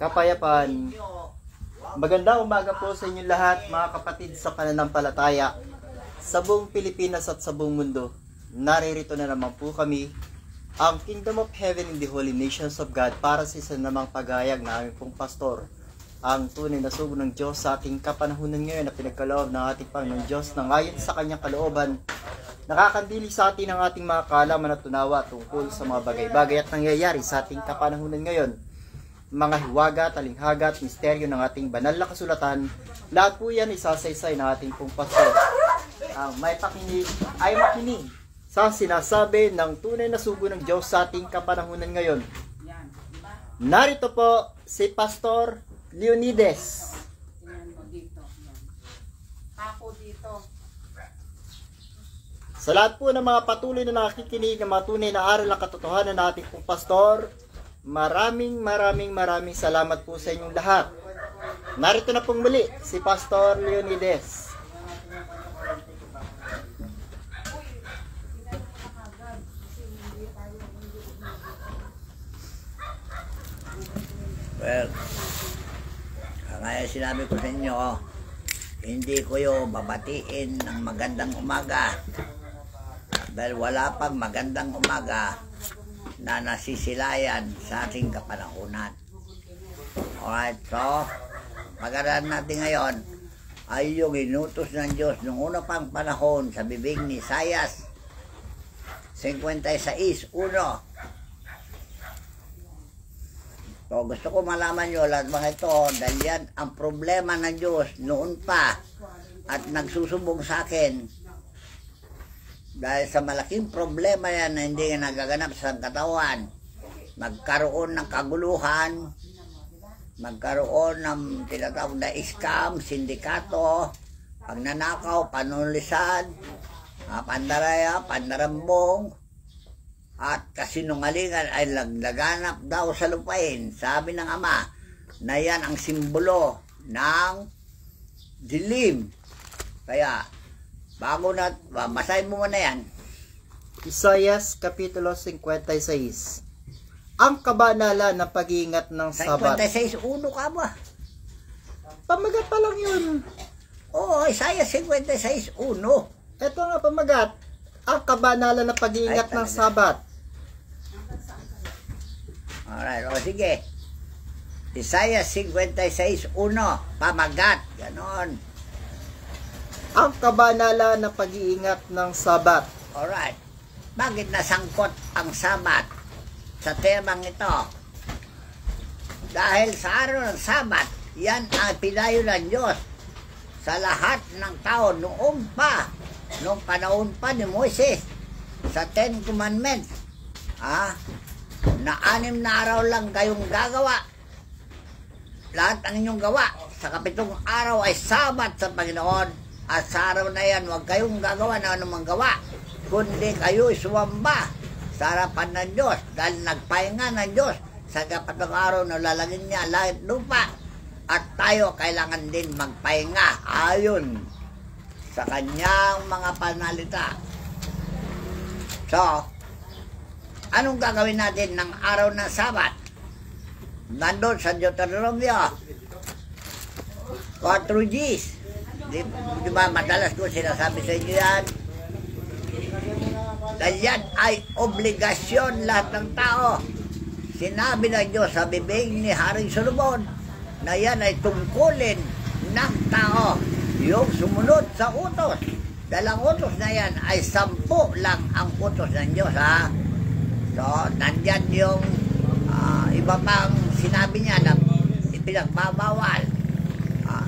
kapayapaan. Magandang umaga po sa inyo lahat, mga kapatid sa pananampalataya sa buong Pilipinas at sa buong mundo. Naririto na naman po kami, ang Kingdom of Heaven in the Holy Nations of God, para sa isa namang pagayag na aming pong pastor, ang tunay na sugo ng Diyos sa ating kapanahunan ngayon na pinagkaloob ng ating Panginoon Diyos na ngayon sa kanyang kalooban, nakakandili sa atin ang ating mga kaalaman at tunawa tungkol sa mga bagay-bagay at nangyayari sa ating kapanahunan ngayon. Mga hiwaga, talinghaga at misteryo ng ating banal na kasulatan, lahat po yan isasaysay ng ating pong pastor. Ang may pakinig ay makinig sa sinasabi ng tunay na sugo ng Diyos sa ating kapanahunan ngayon. Narito po si Pastor Leonides. Ako dito. Sa lahat po ng mga patuloy na nakikinig ng mga tunay na aral ng katotohanan ng ating pong pastor, maraming salamat po sa inyong lahat. Narito na pong muli si Pastor Leonides. Well, kaya sinabi ko sa inyo, hindi ko yung babatiin ng magandang umaga dahil wala pang magandang umaga na nasisilayan sa ating kapanahunan. Alright, so pag-aralan natin ngayon ay yung inutos ng Diyos noong una pang panahon sa bibig ni Isaias 56:1. So, gusto ko malaman nyo lahat mga ito dahil yan ang problema ng Diyos noon pa at nagsusubong sa akin dahil sa malaking problema yan na hindi nagaganap sa katawan. Magkaroon ng kaguluhan, magkaroon ng tinatawag na scam, sindikato, pagnanakaw, panulisan, pandaraya, pandarambong, at kasinungalingan ay laganap daw sa lupain. Sabi ng Ama na yan ang simbolo ng dilim. Kaya, bago na, basahin mo muna yan. Isaias Kapitulo 56. Ang kabanalan ng pag-iingat ng Sabat. 56:1 ka ba? Pamagat pa lang yun. Oo, Isaias 56:1. Ito nga pamagat. Ang kabanalan ng pag-iingat ng Sabat. Alright, o sige. Isaiah 56:1, pamagat, ganon. Ang kabanalan ng pag-iingat ng Sabat. Alright, bakit nasangkot ang Sabat sa temang ito? Dahil sa araw ng Sabat, yan ang pinayo ng Diyos sa lahat ng tao noong panahon pa ni Moises sa 10 Commandments. Na 6 na araw lang kayong gagawa. Lahat ang inyong gawa. Sa 7 araw ay Sabat sa Panginoon. At sa araw na yan, huwag kayong gagawa na anumang gawa, kundi kayo sumamba sa harapan ng Diyos. Dahil nagpahinga ng Diyos sa 7 araw na lalagyan niya langit lupa. At tayo kailangan din magpahinga ayon sa kanyang mga panalita. So, anong gagawin natin ng araw ng Sabat? Nandun sa Deuteronomio 4:10. Di ba madalas ko sinasabi sa inyo yan? Dahil yan ay obligasyon lahat ng tao. Sinabi ng Diyos sa bibig ni Haring Solomon na yan ay tungkulin ng tao, yung sumunod sa utos. Dahil ang utos na yan ay 10 lang ang utos ng Diyos, ha? So, nandyan yung iba pang sinabi niya na ipinagbabawal.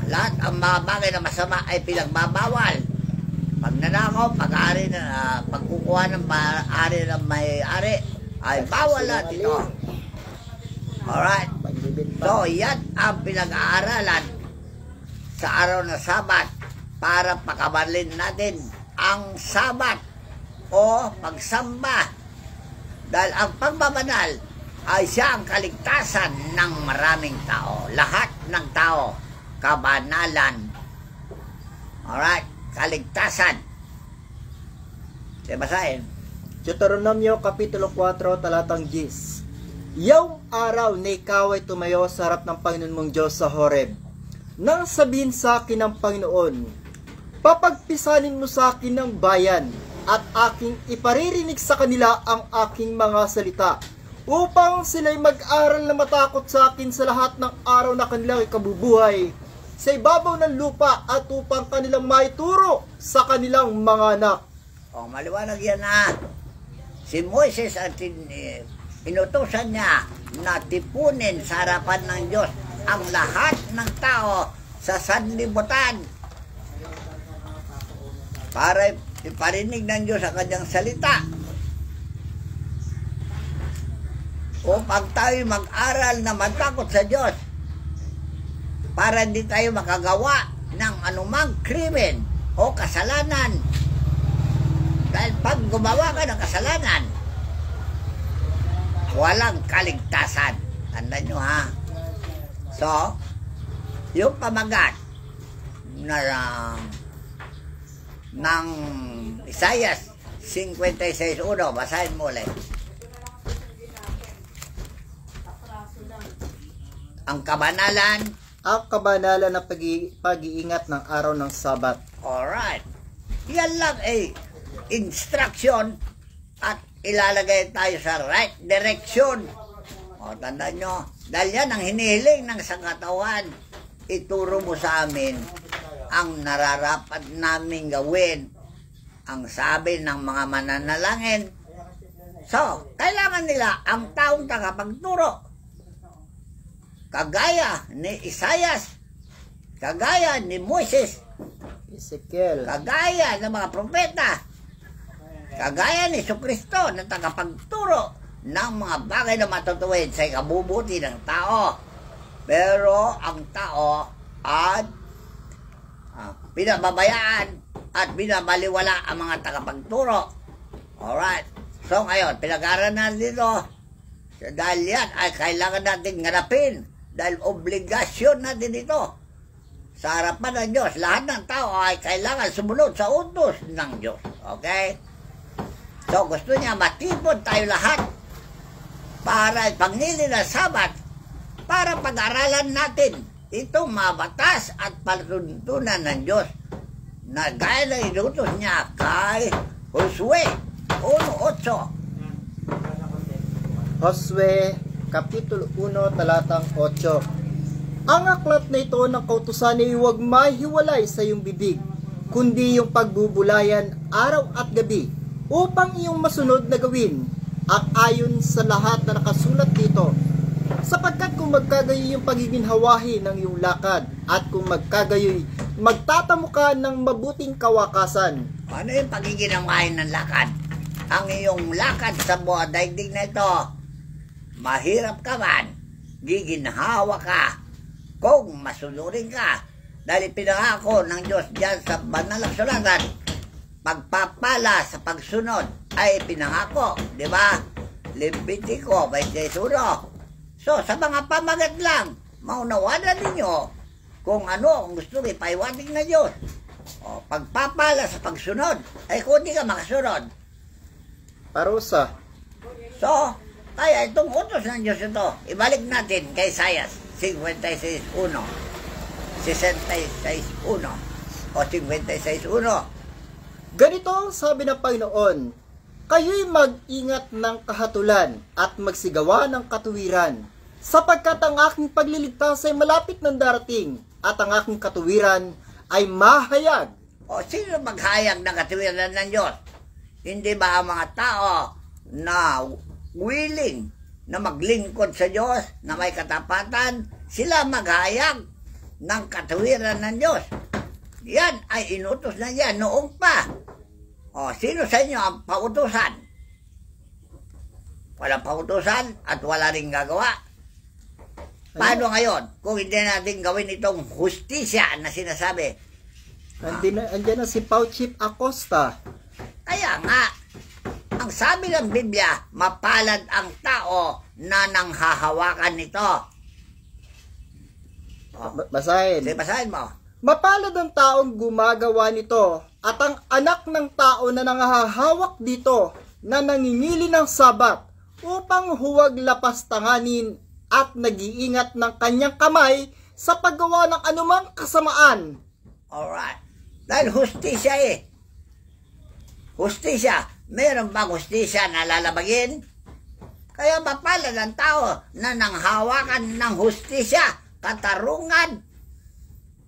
Lahat ang mga bagay na masama ay pinagbabawal. Pagnanakaw, pag-ari na, pagkukuha ng ari ng may-ari, ay bawal lahat ito. Alright. So, yan ang pinag-aaralan sa araw na Sabat para pakabalin natin ang Sabat o pagsamba. Dahil ang pagbabanal ay siya ang kaligtasan ng maraming tao. Lahat ng tao, kabanalan. Alright, kaligtasan. Basahin. Deuteronomio Kapitulo 4, talatang 10. Yung araw na ikaw ay tumayo sa harap ng Panginoon mong Diyos sa Horeb, nang sabihin sa akin ng Panginoon, papagpisanin mo sa akin ng bayan at aking iparirinig sa kanila ang aking mga salita upang sila'y mag-aral na matakot sa akin sa lahat ng araw na kanilang ikabubuhay sa ibabaw ng lupa at upang kanilang maituro sa kanilang mga anak. O, maliwanag yan na. Si Moises at inutusan niya na tipunin sa harapan ng Diyos ang lahat ng tao sa sanlibutan para iparinig ng Diyos ang kanyang salita upang tayo mag-aral na matakot sa Diyos para hindi tayo makagawa ng anumang krimen o kasalanan. Dahil pag gumawa ka ng kasalanan, walang kaligtasan. Tandaan nyo, ha? So, yung pamagat ng Isaias 56:1, basahin mo ulit. Ang kabanalan. Ang kabanalan ng pag-iingat ng araw ng Sabat. Alright. Yan lang instruction at ilalagay tayo sa right direction. O, tandaan nyo, dahil yan ang hinihiling ng sangkatawan, ituro mo sa amin ang nararapat namin gawin, ang sabi ng mga mananalangin. So, kailangan nila ang taong tagapagturo. Kagaya ni Isaias, kagaya ni Moises, Ezekiel, kagaya ng mga propeta, kagaya ni Jesucristo na tagapagturo ng mga bagay na matutuwid sa ikabubuti ng tao. Pero ang tao ay pinababayaan at binabaliwala ang mga tagapagturo. Alright. So ngayon, pinag-aaral na dito. Dahil yan ay kailangan natin ngarapin. Dahil obligasyon natin ito. Sa harapan ng Diyos, lahat ng tao ay kailangan sumunod sa utos ng Diyos. Okay? So gusto niya matipon tayo lahat para pangili ng Sabat para pag-aralan natin itong mga batas at palatuntunan ng Diyos na gaya na inutos niya kay Josue 1:8. Josue Kapitulo 1, talatang 8. Ang aklat na ito ng kautusan ay huwag mahiwalay sa iyong bibig, kundi yung pagbubulayan araw at gabi, upang iyong masunod na gawin at ayon sa lahat na nakasulat dito. Sapagkat kung magkagayoy yung pagiginhawahi ng iyong lakad, at kung magkagayoy, magtatamo ka ng mabuting kawakasan. Ano yung pagiginhawahi ng lakad? Ang iyong lakad sa buong daigdig na ito, mahirap ka man, giginhawa ka kung masunurin ka. Dahil pinangako ng Diyos diyan sa banal na sulatan, pagpapala sa pagsunod ay pinangako, di ba? Levitico 21. So sa mga pamagat lang, maunawanan ninyo kung ano ang gusto ipaiwating na Diyos. O, pagpapala sa pagsunod ay kung di ka makasunod, Parusa. so kaya itong utos ng Diyos ito, ibalik natin kay Isaias 56:1. 66:1 o 56:1. Ganito ang sabi ng Panginoon, kayo'y mag-ingat ng kahatulan at magsigawa ng katuwiran, sapagkat ang aking pagliligtas ay malapit ng darating, at ang aking katuwiran ay mahayag. O sino maghayag ng katuwiran ng Diyos? Hindi ba ang mga tao na willing na maglingkod sa Diyos, na may katapatan, sila maghayag ng katuwiran ng Diyos? Yan ay inutos na yan noong pa. O, sino sa inyo ang pautusan? Walang pautusan at wala rin gagawa. Paano ngayon kung hindi natin gawin itong hustisya na sinasabi? Andiyan na si Pauchip Acosta. Kaya nga, ang sabi ng Biblia, mapalad ang tao na nanghahawakan nito. Basahin. Sige, basahin mo. Mapalad ang taong gumagawa nito, at ang anak ng tao na nangahahawak dito, na nangingili ng Sabat, upang huwag lapastanganin at nag-iingat ng kanyang kamay sa paggawa ng anumang kasamaan. Alright. Dahil hustisya eh. Hustisya. Meron bang hustisya na lalabagin? Kaya mapalad ang tao na nanghawakan ng hustisya, katarungan.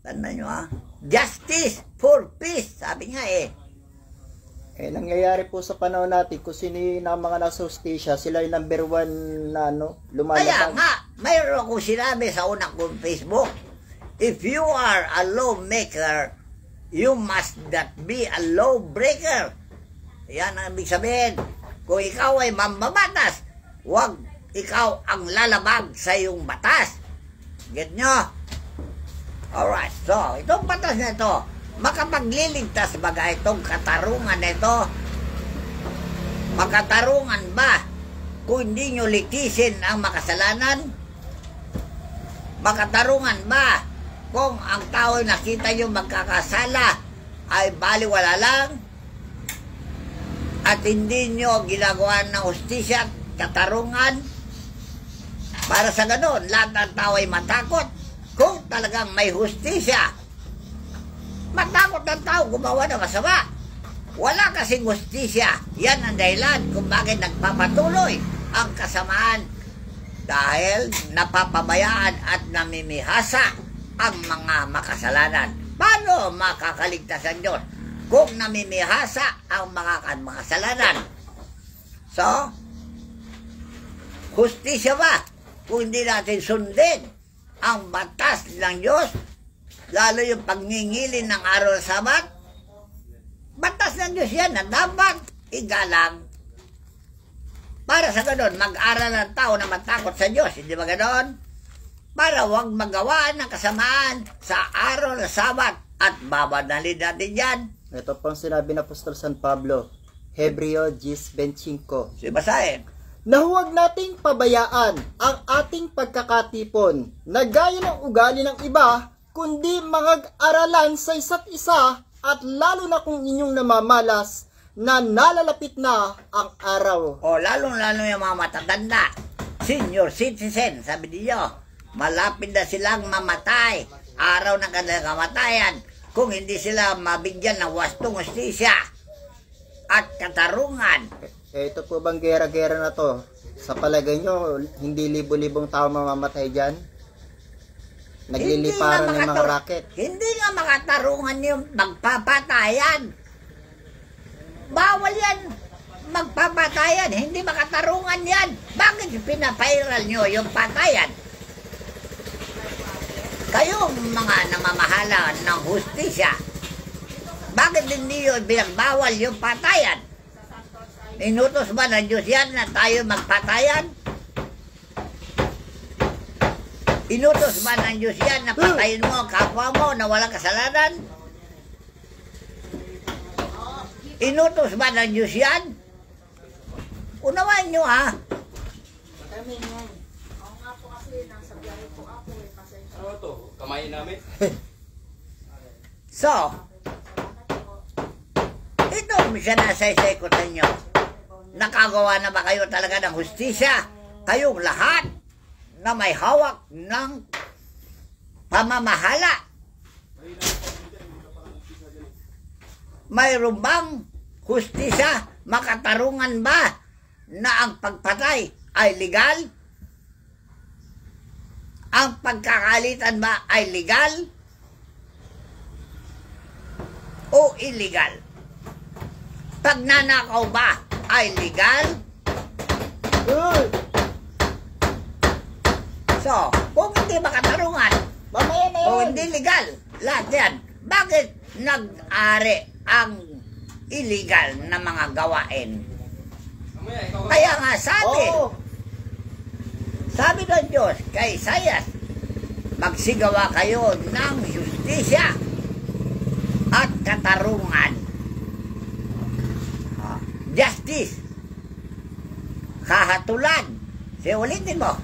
Tanda nyo ha? Justice for peace. Sabi nga eh. Nangyayari po sa panahon natin kung sino yung mga nasa hustisya, sila yung number one na lumalabag. Kaya nga, mayroon akong sinabi sa unang kong Facebook, if you are a lawmaker, you must not be a lawbreaker. Yan ang ibig sabihin. Kung ikaw ay mambabatas, huwag ikaw ang lalabag sa iyong batas. Get nyo? Alright, so itong batas na ito, makapagliligtas ba itong katarungan na ito? Makatarungan ba kung hindi nyo litisin ang makasalanan? Makatarungan ba kung ang tao nakita nyo magkakasala ay baliwala lang at hindi nyo ginagawa ng hustisya at katarungan? Para sa ganon, lahat ng tao ay matakot kung talagang may hustisya. Matakot ng tao gumawa ng masama. Wala kasing hustisya. Yan ang dahilan kung bakit nagpapatuloy ang kasamaan. Dahil napapabayaan at namimihasa ang mga makasalanan. Paano makakaligtas ang Diyos kung namimihasa ang mga makasalanan? So, hustisya ba kung hindi natin sundin ang batas ng Diyos? Lalo yung pagngingilin ng araw ng Sabat, batas ng Diyos yan na dapat igalang. Para sa ganon, mag-aral ng tao na matakot sa Diyos, hindi ba ganon? Para huwag magawa ng kasamaan sa araw ng Sabat at babanalin natin yan. Ito pang sinabi ng Apostol San Pablo, Hebreo 10:25. Sibasahin. Na huwag nating pabayaan ang ating pagkakatipon na gaya ng ugali ng iba, kundi mag-aralan sa isa't isa at lalo na kung inyong namamalas na nalalapit na ang araw. O lalong-lalo yung mga matatanda, senior citizen, sabi niyo, malapit na silang mamatay, araw ng kanilang kamatayan, kung hindi sila mabigyan ng wastong hustisya at katarungan. Ito po bang gera-gera na to? Sa palagay nyo, hindi libo-libong tao mamamatay dyan? Nagliliparan ng mga racket. Hindi nga makatarungan yung magpapatayan. Bawal yan. Magpapatayan. Hindi makatarungan yan. Bakit pinapairal nyo yung patayan? Kayong mga namamahala ng hustisya, bakit hindi yun binagbawal yung patayan? Inutos ba ng Diyos yan na tayo magpatayan? Inutos ba ng Diyos yan na patayin mo ang kapwa mo na walang kasalanan? Inutos ba ng Diyos yan? Unawain nyo ha. Ano to? Kamay namin? So, itong sinasaysay ko sa inyo, nakagawa na ba kayo talaga ng hustisya? Kayong lahat na may hawak ng pamamahala. Mayroon bang hustisya, makatarungan ba na ang pagpatay ay legal? Ang pagkakalitan ba ay legal o illegal? Pagnanakaw ba ay legal? So, kung hindi makatarungan, Mamaya na kung yun. hindi legal, lahat yan, bakit nag-ari ang illegal na mga gawain? Mamaya, ikaw. Kaya nga sabi, Oo. sabi ng Diyos kay Isaias, magsigawa kayo ng justisya at katarungan. Justice. Kahatulan. Ulitin mo.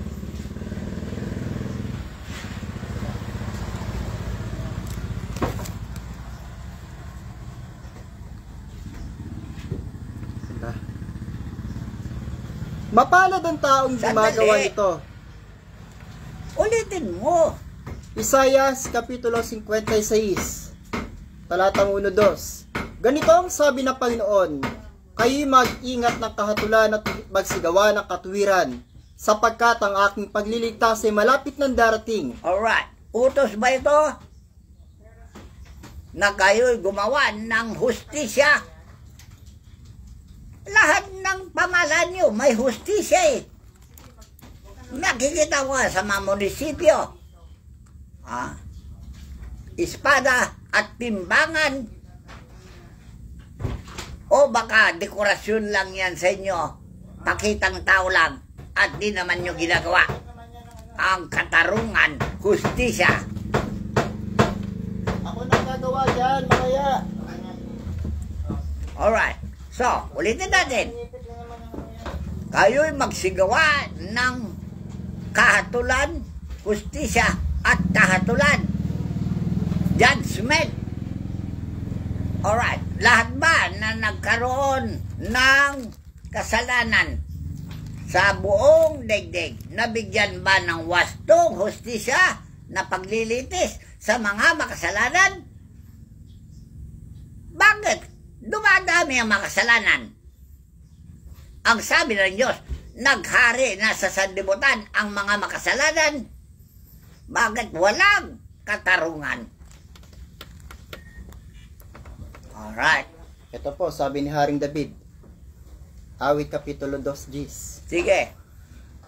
Mapalad ang taong gumagawa Sandali. nito. Ulitin mo. Isaias Kapitulo 56, talatang 1-2. Ganito ang sabi ng Panginoon, kayo'y mag-ingat ng kahatulan at magsigawa ng katuwiran, sapagkat ang aking pagliligtas ay malapit ng darating. Alright. Utos ba ito? Na kayo'y gumawa ng hustisya. Lahat ng pamahalaan nyo may hustisya eh. Nakikita ko sa mga munisipyo. Espada at timbangan. O baka dekorasyon lang yan sa inyo. Pakitang tao lang. At di naman nyo ginagawa. Ang katarungan, hustisya. Ako nang gagawa dyan, makaya. Alright. So, ulitin natin. Kayo'y magsigawa ng kahatulan, hustisya, at kahatulan. Judgment. Alright. Lahat ba na nagkaroon ng kasalanan sa buong daigdig, nabigyan ba ng wastong hustisya na paglilitis sa mga makasalanan? Bakit? Dumadami ang makasalanan. Ang sabi ng Diyos, naghari na sa sanlibutan ang mga makasalanan. Bakit walang katarungan? Alright. Ito po, sabi ni Haring David, Awit Kapitulo 2:10. Sige.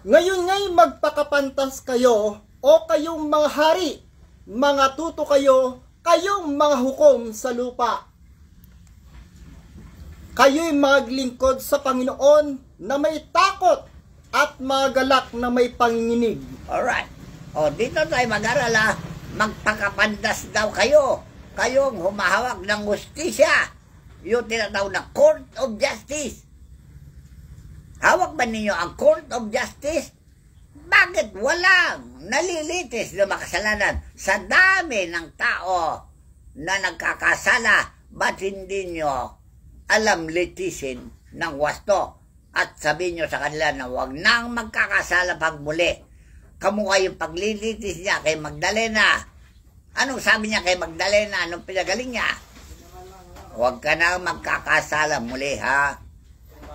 Ngayon ngay magpakapantas kayo, o kayong mga hari, mga tuto kayo, kayong mga hukom sa lupa. Kayo'y maglingkod sa Panginoon na may takot at magalak na may panginginig. Alright. O, dito tayo mag-aral. Magpakapandas daw kayo. Kayong humahawak ng hustisya. Yung tinatawag na Court of Justice. Hawak ba ninyo ang Court of Justice? Bakit walang nalilitis na makasalanan sa dami ng tao na nagkakasala? Ba't hindi nyo alam litisin ng wasto at sabihin nyo sa kanila na huwag nang magkakasala pag muli? Kamukha yung paglilitis niya kay Magdalena. Anong sabi niya kay Magdalena? Anong pinagaling niya? Huwag ka nang magkakasala muli, ha?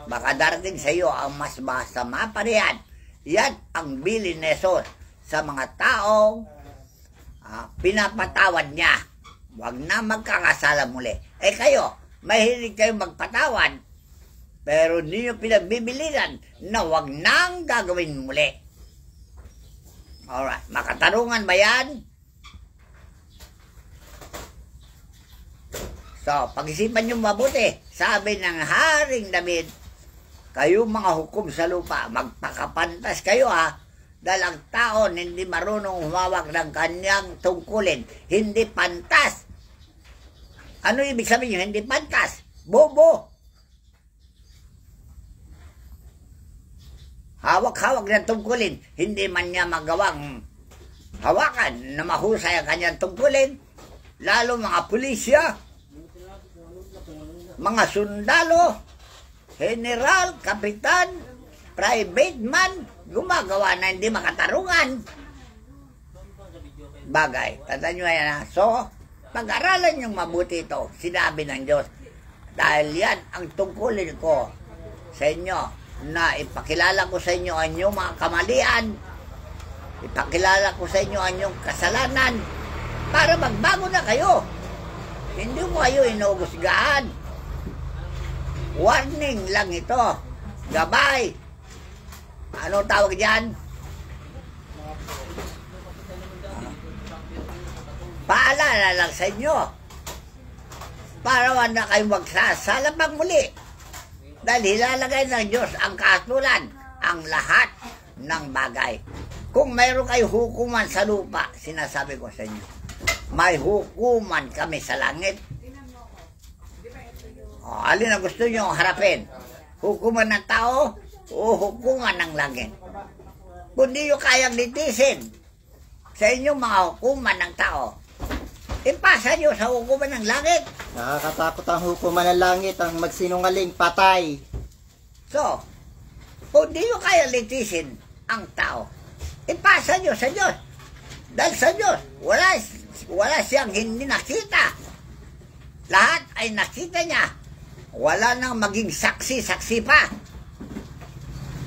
Baka darating sa iyo ang mas masama pa riyan. Yan ang bilin ni Jesus sa mga taong pinapatawad niya. Huwag na magkakasala muli. Eh kayo, mahilig kayong magpatawad, pero hindi nyo pinagbibilinan na huwag nang gagawin muli. Alright, makatarungan ba yan? So, pag-isipan nyo mabuti. Sabi ng Haring David, kayo mga hukom sa lupa, magpakapantas kayo, ha? Dahil ang tao hindi marunong humawak ng kanyang tungkulin. Hindi pantas. Ano ibig sabihin nyo? Hindi pantas. Bobo. Hawak-hawak ng tungkulin. Hindi man niya magawang hawakan na mahusay ang kanyang tungkulin. Lalo mga pulisya, mga sundalo, general, kapitan, private man, gumagawa na hindi makatarungan. Bagay. Tandaan nyo yan, ha? So, pag-aralan nyo mabuti ito, sinabi ng Diyos. Dahil yan ang tungkulin ko sa inyo, na ipakilala ko sa inyo ang inyong mga kamalian, ipakilala ko sa inyo ang inyong kasalanan, para magbago na kayo. Hindi mo kayo inuugusgahan. Warning lang ito. Gabay. Ano tawag dyan? Paalala lang sa inyo. Para wala na kayo magsasala pag muli. Dahil hilalagay ng Diyos ang kahatulan, ang lahat ng bagay. Kung mayroon kayo hukuman sa lupa, sinasabi ko sa inyo, may hukuman kami sa langit. O, alin ang gusto nyo harapin? Hukuman ng tao o hukuman ng langit? Kung di nyo kayang litisin sa inyong mga hukuman ng tao, ipasa nyo sa hukuman ng langit. Nakakatakot ang hukuman ng langit, ang magsinungaling, patay. So, Kung di nyo kaya litisin ang tao, ipasa nyo sa Diyos. Dahil sa Diyos, wala siyang hindi nakita. Lahat ay nakita niya. Wala nang maging saksi pa.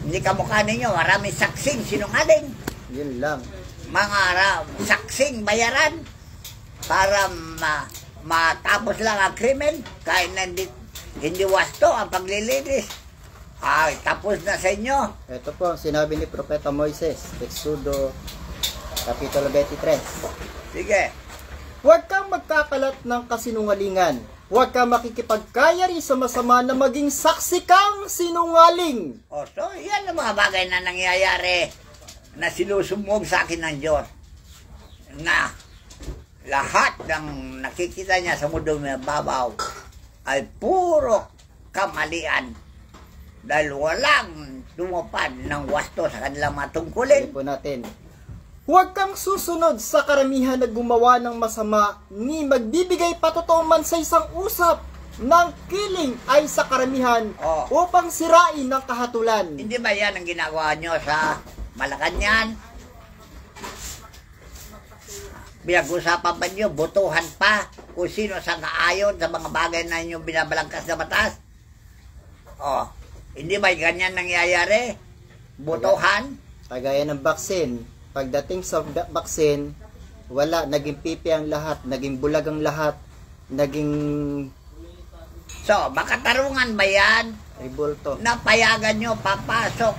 Hindi kamukha ninyo, maraming saksing sinungaling. Yun lang. Mga saksing bayaran para matapos lang ang krimen kahit na hindi wasto ang paglilinis. Ay, tapos na sa inyo. Ito po ang sinabi ni Propeta Moises, Exodo Kapitulo 23. Sige. Huwag kang magkakalat ng kasinungalingan. Huwag kang makikipagkayari sa masama na maging saksi kang sinungaling. O, so, yan ang mga bagay na nangyayari na sinusumog sa akin ng Diyos. Na lahat ng nakikita niya sa mundo may babaw ay puro kamalian. Dahil walang tumupad ng wasto sa kanilang mga tungkulin. Po natin. Huwag kang susunod sa karamihan na gumawa ng masama ni magbibigay patotoo man sa isang usap ng kiling ay sa karamihan upang sirain ng kahatulan. Hindi ba yan ang ginagawa nyo sa Malacanang? Pinag-usapan ba nyo, botohan pa kung sino sa kaayon sa mga bagay na inyong binabalangkas na batas? Hindi ba ganyan nangyayari? Botohan? Kagaya ng baksin. Pagdating sa baksin, wala, naging pipi ang lahat, naging bulag ang lahat, naging... So, makatarungan ba yan? Ribulto. Napayagan nyo papasok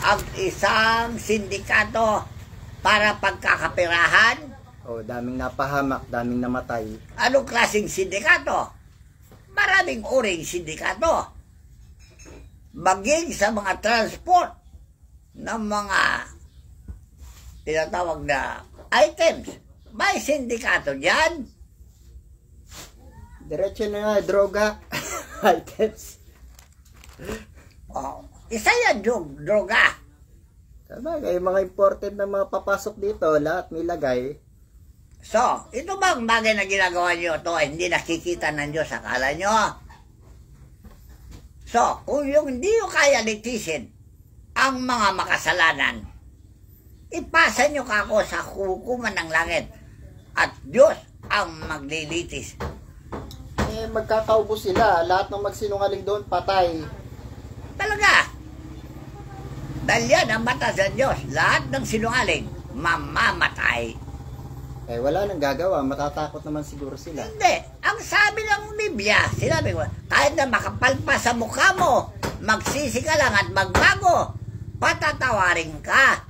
ang isang sindikato para pagkakapirahan? Daming napahamak, daming namatay. Anong klaseng sindikato? Maraming uring sindikato. Maging sa mga transport ng mga tinatawag na items. May sindikato dyan. Diretso na droga items. Isa yan, droga. Sabagay, mga imported na mga papasok dito, lahat may lagay. So, ito bang bagay na ginagawa nyo ito ay hindi nakikita ng Diyos, akala nyo? So, kung yung hindi nyo kaya litisin ang mga makasalanan, ipasa nyo kako sa hukuman ng langit at Diyos ang maglilitis. Magkakaubo sila. Lahat ng magsinungaling doon, patay. Talaga. Dahil yan ang batas ng Diyos. Lahat ng sinungaling, mamamatay. Wala nang gagawa. Matatakot naman siguro sila. Hindi. Ang sabi ng Biblia, sinabi ko, kahit na makapal pa sa mukha mo, magsisi ka lang at magbago, patatawarin ka.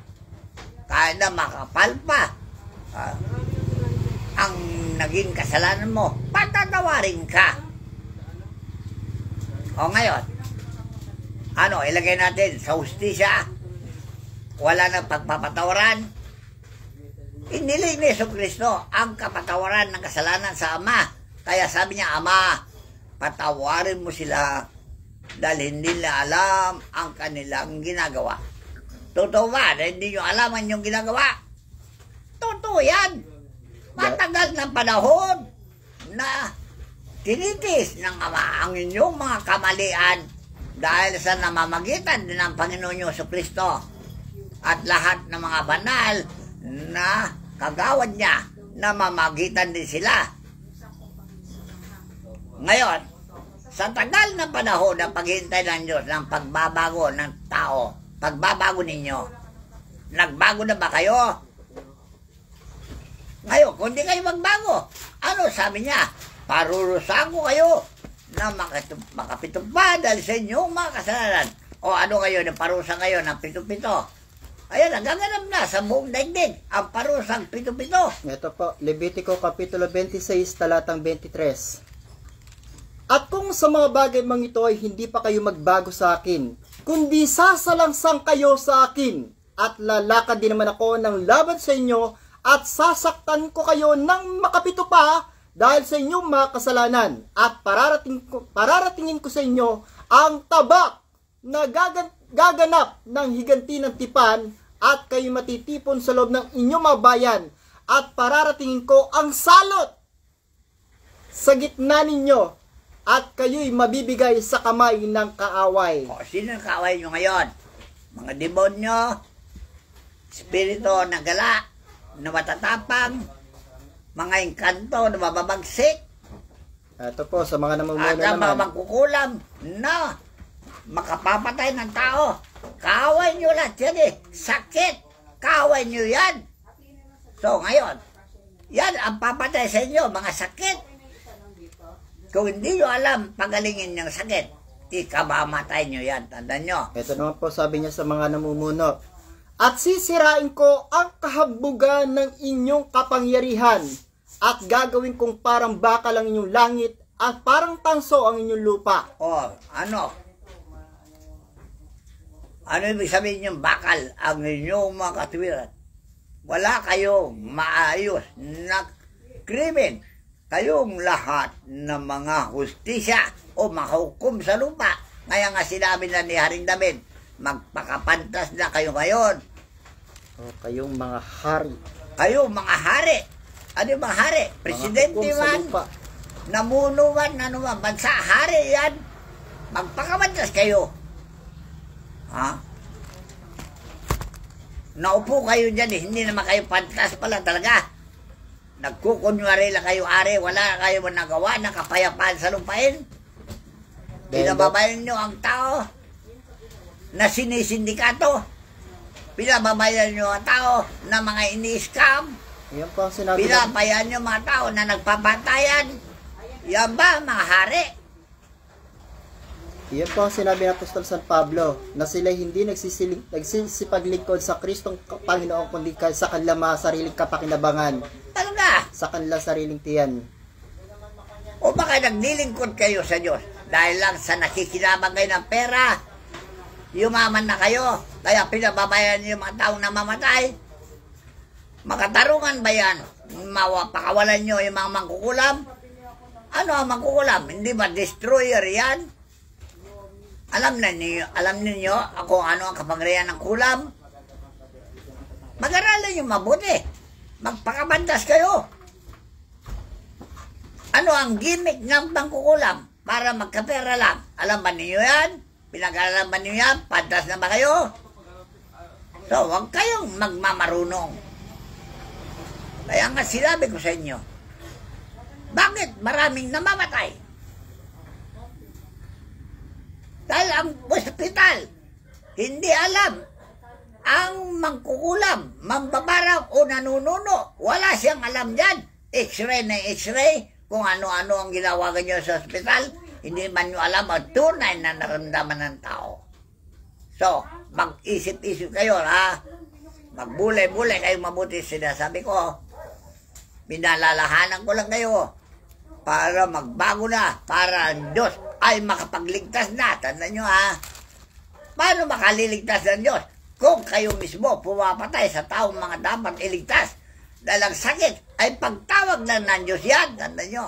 Kahit na makapal pa ang naging kasalanan mo, patatawarin ka. O ngayon, ilagay natin sa hustisya, wala nang pagpapatawaran. Iniling ni Jesucristo ang kapatawaran ng kasalanan sa Ama. Kaya sabi niya, Ama, patawarin mo sila dahil hindi nila alam ang kanilang ginagawa. Totoo ba na hindi nyo alam ang inyong ginagawa? Totoo yan. Matagal ng panahon na tinitis ng Ama ang inyong mga kamalian dahil sa namamagitan din ng Panginoon Jesucristo at lahat ng mga banal na kagawad niya, namamagitan din sila. Ngayon, sa tagal na panahon ng paghihintay ng Diyos ng pagbabago ng tao, pagbabago ninyo, nagbago na ba kayo? Ngayon, kung di kayo magbago, ano sabi niya? Parurusahan ko kayo na makapitupad dahil sa inyong mga kasalanan. O ano kayo, parusa kayo ng pito-pito. Ayan, nagaganap na sa buong daigdig ang parusang pito-pito. Ito po, Levitico Kapitulo 26, talatang 23. At kung sa mga bagay mang ito ay hindi pa kayo magbago sa akin, kundi sasalangsang kayo sa akin, at lalakad din naman ako ng laban sa inyo, at sasaktan ko kayo ng makapito pa dahil sa inyong mga kasalanan, at pararatingin ko sa inyo ang tabak na gaganap ng higanti ng tipan, at kayo matitipon sa loob ng inyong mga bayan, at pararatingin ko ang salot sa gitna ninyo, at kayo'y mabibigay sa kamay ng kaaway. O, sino ang kaaway nyo ngayon? mga demonyo, espiritu na gala, na matatapang, mga engkanto na mababagsik, Ito po, sa mga namumuno at ang mga naman. magkukulam na makapapatay ng tao. Kaaway nyo lahat yan eh. Sakit. Kaaway nyo yan. So ngayon, yan ang papatay sa inyo, mga sakit. Kung hindi nyo alam, pagalingin yung sakit, ikamamatay nyo yan. Tandaan nyo. Ito naman po sabi niya sa mga namumuno. At sisirain ko ang kahabugan ng inyong kapangyarihan at gagawin kong parang bakal ang inyong langit at parang tanso ang inyong lupa. O, ano? Ano ibig sabihin yung bakal ang inyong mga katwiran? Wala kayong maayos na krimen. Kayong lahat ng mga hustisya o mahukom sa lupa. Kaya nga sinabi na ni Haring David, magpakapantas na kayo ngayon. O, kayong mga hari. Kayo mga hari. Ano yung mga hari? Presidente Mga hukom sa man, lupa. namuno man, ano man, bansa, hari yan. Magpakapantas kayo. Ha? Naupo kayo dyan eh. Hindi naman kayo pantas pala talaga. Nagkukunwari lang kayo ari. Wala kayo nagawa ng kapayapaan sa lupain. Pinababayan nyo ang tao na sinisindikato. Pinababayan nyo ang tao na mga ini-scam. Yan po ang sinabi ng, Pinabayan nyo mga tao na nagpapatayan. Yan ba mga hari? yan po ang sinabi ng Apostol San Pablo na sila hindi nagsisipaglingkod sa Kristong Panginoon kundi sa kanilang mga sariling kapakinabangan, Talaga? sa kanilang sariling tiyan. O baka naglilingkod kayo sa Diyos dahil lang sa nakikinabang kayo ng pera, yumaman na kayo, kaya pinababayan niyo yung mga taong namamatay. Makatarungan ba yan? Pakawalan nyo yung mga mangkukulam? Ano ang mangkukulam? Hindi ba destroyer yan? Alam ninyo kung ano ang kapangyarihan ng kulam? Mag-aralan nyo mabuti. Magpakabandas kayo. Ano ang gimmick ng pangkukulam? Para magkapera lang. Alam ba ninyo yan? Pinag-aralan ba ninyo yan? Pantas na ba kayo? So, huwag kayong magmamarunong. Kaya nga sinabi ko sa inyo, bakit maraming namamatay? Dahil ang ospital, hindi alam. Ang mangkukulam, mambabarang o nanununo, wala siyang alam dyan. X-ray na X-ray, kung ano-ano ang ginawagan nyo sa ospital, hindi man nyo alam ang tunay na naramdaman ng tao. So, mag-isip-isip kayo, ha? Magbulay-bulay kayo mabuti. Sinasabi ko, pinalalahanan ko lang kayo para magbago na, para ang Diyos ay makapagligtas na. Tandaan nyo, ha? Paano makaliligtas ng Diyos? Kung kayo mismo pumapatay sa taong mga dapat iligtas. Dahil ang sakit ay pagtawag lang ng Diyos yan. Tandaan nyo.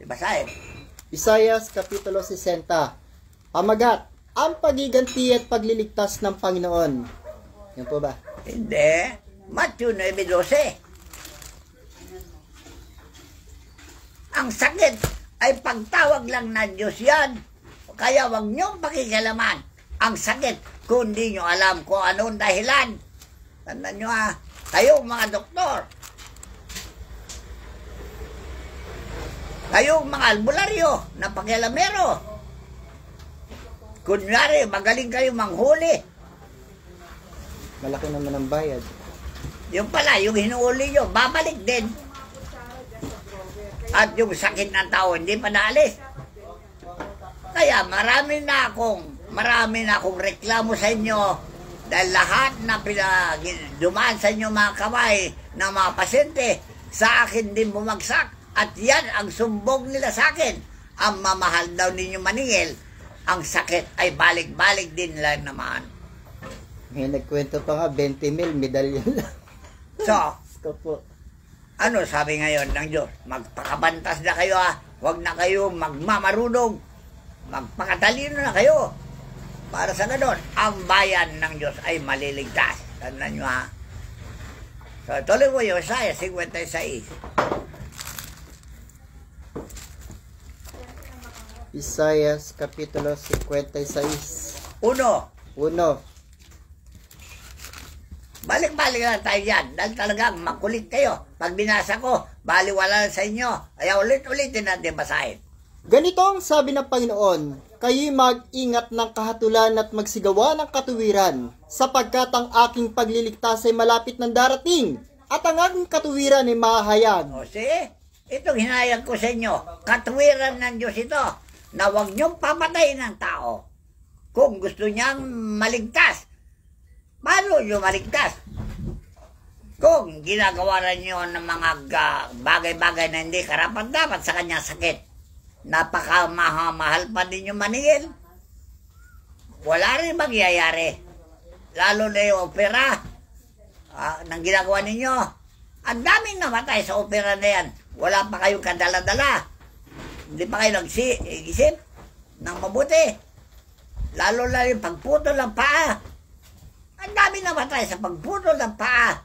Basahin. Isaias Kapitulo 60. Pamagat, ang pagiganti at pagliligtas ng Panginoon. Yan po ba? Hindi. Matthew 9:12. Ang sakit ay pagtawag lang ng Diyos yan. Kaya wag niyong pakikialaman ang sakit kung di nyo alam kung anong dahilan. Tandaan nyo, ha? Kayo mga doktor, kayo mga albularyo na pakialamero, kunyari magaling kayo manghuli. Malaki naman ang bayad. Yung pala, yung hinuuli nyo, babalik din. At yung sakit ng tao, hindi pa naalis. Kaya marami na akong reklamo sa inyo dahil lahat na dumaan sa inyo mga kamay ng mga pasyente, sa akin din bumagsak. At yan ang sumbong nila sa akin. Ang mamahal daw ninyo maningil, ang sakit ay balik-balik din lang naman. May nagkwento pa nga, 20 mil, medalyon lang. So, Ito po. ano sabi ngayon ng Diyos? Magpakabantas na kayo, ha? Huwag na kayo magmamarunong. Magpakatalino na kayo. Para sa ganon, ang bayan ng Diyos ay maliligtas. Tandaan nyo, ha? So, tuloy mo yung Isaiah 56. Isaias Kapitulo 56. 1. 1. Balik-balik na tayo dyan. Dahil talagang makulit kayo. Pag binasa ko, baliwala sa inyo. Kaya ulit-ulitin natin basahin. Ganito ang sabi ng Panginoon, kayo'y mag-ingat ng kahatulan at magsigawa ng katuwiran, sapagkat ang aking pagliligtas ay malapit ng darating, at ang aking katuwiran ay mahahayag. O sige, itong hinayag ko sa inyo, katuwiran ng Diyos ito, na huwag niyong papatayin ng tao. Kung gusto niyang maligtas, paano niyo maligtas? Kung ginagawa niyo ng mga bagay-bagay na hindi karapat-dapat sa kanyang sakit, napakamahal pa din yung maningil, wala rin mangyayari. Lalo na yung opera nang ginagawa ninyo. Ang daming namatay sa opera na yan. Wala pa kayong kadala-dala. Hindi pa kayo nag-isip ng mabuti. Lalo na yung pagputol ng paa. Ang dami namatay sa pagputol ng paa.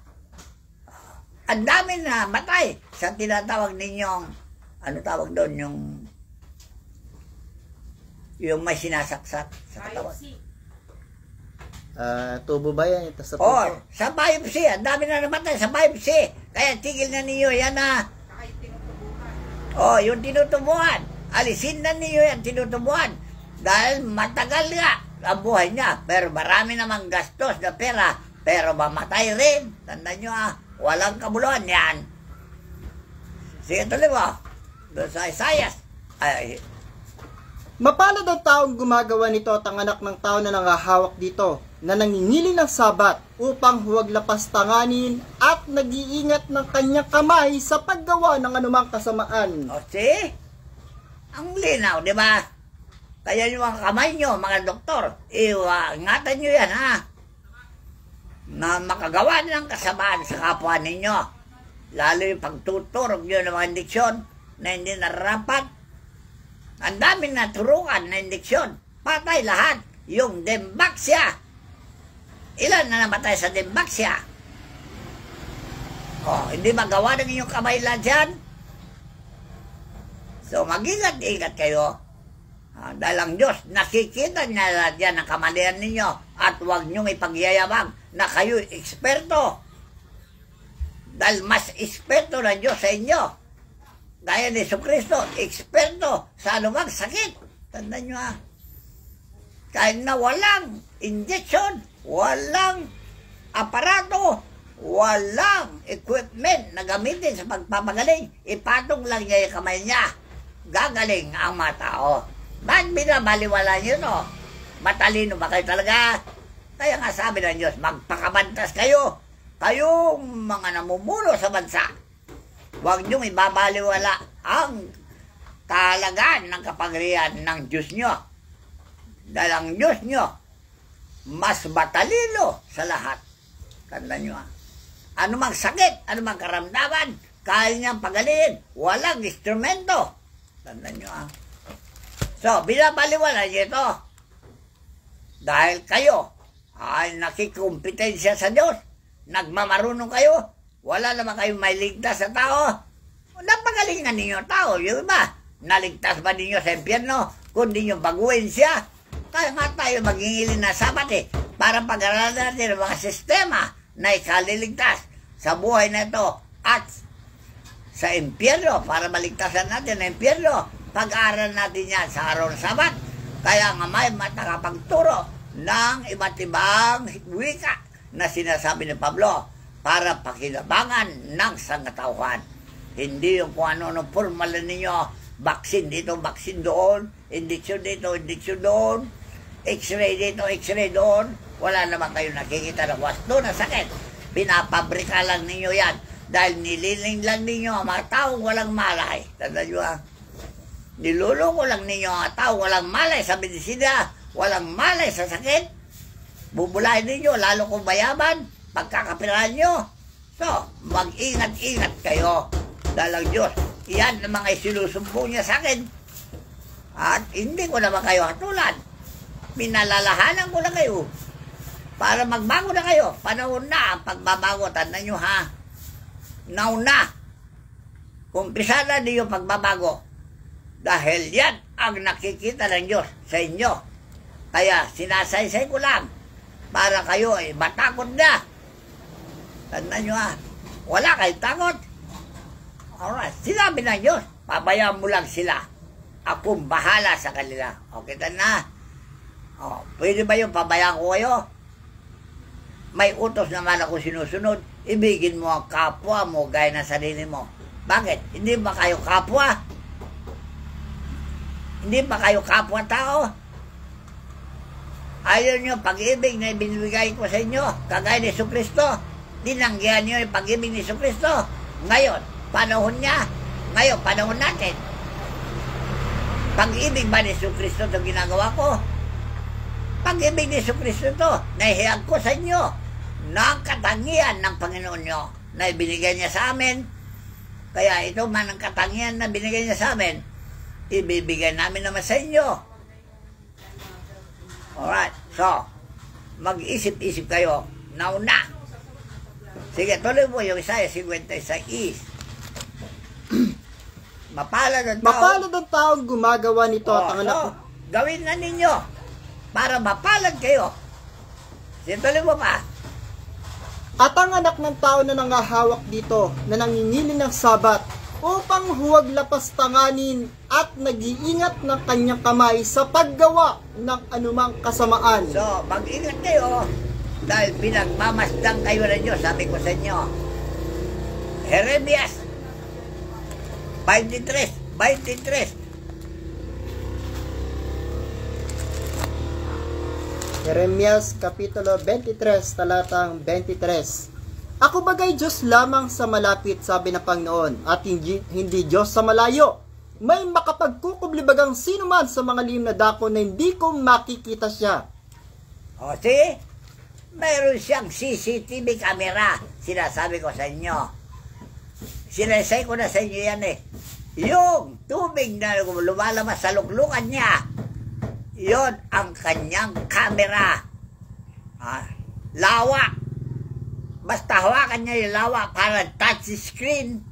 Ang dami namatay sa tinatawag ninyong, ano tawag doon, yung may sinasaksak sa katawan. Tubo ba yan? Ito sa Oh, puso? sa biopsy. Ang dami na namatay sa biopsy. Kaya tigil na niyo yan na. Oh, yung tinutubuhan. Alisin na niyo yan tinutubuhan. Dahil matagal nga ang buhay niya. Pero marami namang gastos na pera. Pero mamatay rin. Tandaan nyo walang kabuluhan yan. Sige tuloy mo. Doon sa Isaiah. Mapalad ang taong gumagawa nito at ang anak ng tao na nangahawak dito, na nangingili ng sabat upang huwag lapastanganin at nag-iingat ng kanyang kamay sa paggawa ng anumang kasamaan. O see? Ang linaw, di ba? Kaya yung mga kamay nyo, mga doktor, ingatan nyo yan, na makagawa ng kasamaan sa kapwa ninyo. Lalo yung pagtuturog nyo ng mga indiksyon na hindi nararapat. Ang daming naturukan na indiksyon. Patay lahat. Yung Demaxia. Ilan na namatay sa Demaxia? Oh, hindi magawa ng inyong kamay lang dyan. So, mag-ingat-ingat kayo. Dahil ang Diyos, nakikita niya dyan ang kamalian ninyo at huwag niyong ipagyayabang na kayo eksperto. Dahil mas eksperto ng Diyos sa inyo. Gaya ni Jesucristo, eksperto sa anumang sakit. Tandaan nyo kahit na walang injection, walang aparato, walang equipment na gamitin sa pagpapagaling, ipatong lang niya yung kamay niya. Gagaling ang mga tao. Bakit binabaliwala nyo no? Matalino ba kayo talaga? Kaya nga sabi ng Diyos, magpakabantas kayo. Kayong mga namumuno sa bansa. Huwag niyong ibabaliwala ang kahalagaan ng kapangyarihan ng Diyos nyo. Dahil ang Diyos nyo, mas matalino sa lahat. Tandaan nyo anumang sakit, anumang karamdaman, kaya niyang pagalingin. Walang instrumento. Tandaan nyo So, binabaliwala niyo ito. Dahil kayo ay nakikumpetensya sa Diyos. Nagmamarunong kayo. Wala naman kayong may ligtas sa tao. Napagalingan ninyo tao. Yung iba, naligtas ba ninyo sa impyerno? Kundi nyo baguhin siya. Kaya nga tayo magingilin na sabat para pag-aralan natin ang mga sistema na ikaliligtas sa buhay na ito at sa impyerno para maligtasan natin ang impyerno. Pag-aaral natin yan sa araw ng sabat. Kaya nga may matakapagturo ng iba't ibang wika na sinasabi ni Pablo para pakinabangan ng sangkatauhan. Hindi yung kung ano-ano formal ninyo, vaccine dito, vaccine doon, injection dito, injection doon, x-ray dito, x-ray doon. Wala naman kayo nakikita ng wasto na sakit. Pinapabrika lang ninyo yan dahil nililing lang ninyo ang mga taong walang malay. Tandaan nyo niluloko lang ninyo ang taong walang malay sa medisina, walang malay sa sakit. Bubulahin ninyo, lalo kung mayaman, pagkakapirahan nyo. So, mag-ingat-ingat kayo. Dahil ang Diyos, yan ang mga isinusumbong niya sa akin. At hindi ko naman kayo hatulan. Pinalalahanan ko na kayo. Para magbago na kayo. Panahon na ang pagbabago. Tandaan nyo Nauna. Kumpisa na niyo pagbabago. Dahil yan ang nakikita ng Diyos sa inyo. Kaya sinasaysay ko lang para kayo ay matakot na. Tandaan nyo wala kayong takot. Alright, sinabi ng Diyos, pabayaan mo lang sila. Akong bahala sa kanila. Okay, na. Pwede ba yung pabayaan ko kayo? May utos naman ako sinusunod. Ibigin mo ang kapwa mo gaya ng sarili mo. Bakit? Hindi ba kayo kapwa? Hindi ba kayo kapwa tao? Ayaw nyo pag-ibig na ibinibigay ko sa inyo, kagaya ni Jesucristo. Dinanggihan nyo yung pag-ibig ni Jesucristo. Ngayon, panahon niya. Ngayon, panahon natin. Pag-ibig ba ni Jesucristo ito ginagawa ko? Pag-ibig ni Jesucristo ito, nahihiyag ko sa inyo ng katangian ng Panginoon nyo na ibinigay niya sa amin. Kaya ito man ang katangian na binigay niya sa amin, ibibigay namin naman sa inyo. Alright, so, mag-isip-isip kayo. Nauna. Sige, tuloy mo yung Isaiah 56. Mapalad ang tao. Mapalad ang taong gumagawa nito at ang anak. Gawin na ninyo para mapalad kayo. Sige, tuloy mo pa. At ang anak ng tao na nangahawak dito, na nangingili ng sabat, upang huwag lapastanganin at nag-iingat ng kanyang kamay sa paggawa ng anumang kasamaan. So, mag-ingat kayo dahil pinagmamasdang kayo ng Diyos, sabi ko sa inyo. Jeremias 23. Jeremias Kapitulo 23, talatang 23. Ako bagay Diyos lamang sa malapit, sabi ng Panginoon, at hindi Diyos sa malayo. May makapagkukublibagang sino man sa mga lihim na dako na hindi ko makikita siya. O, see? Mayroon siyang CCTV camera. Sinasabi ko sa inyo. Sinasay ko na sa inyo yan Yung tubig na lumalabas sa luklukan niya, yon ang kanyang camera. Lawa. Basta hawakan niya yung lawa para touch screen.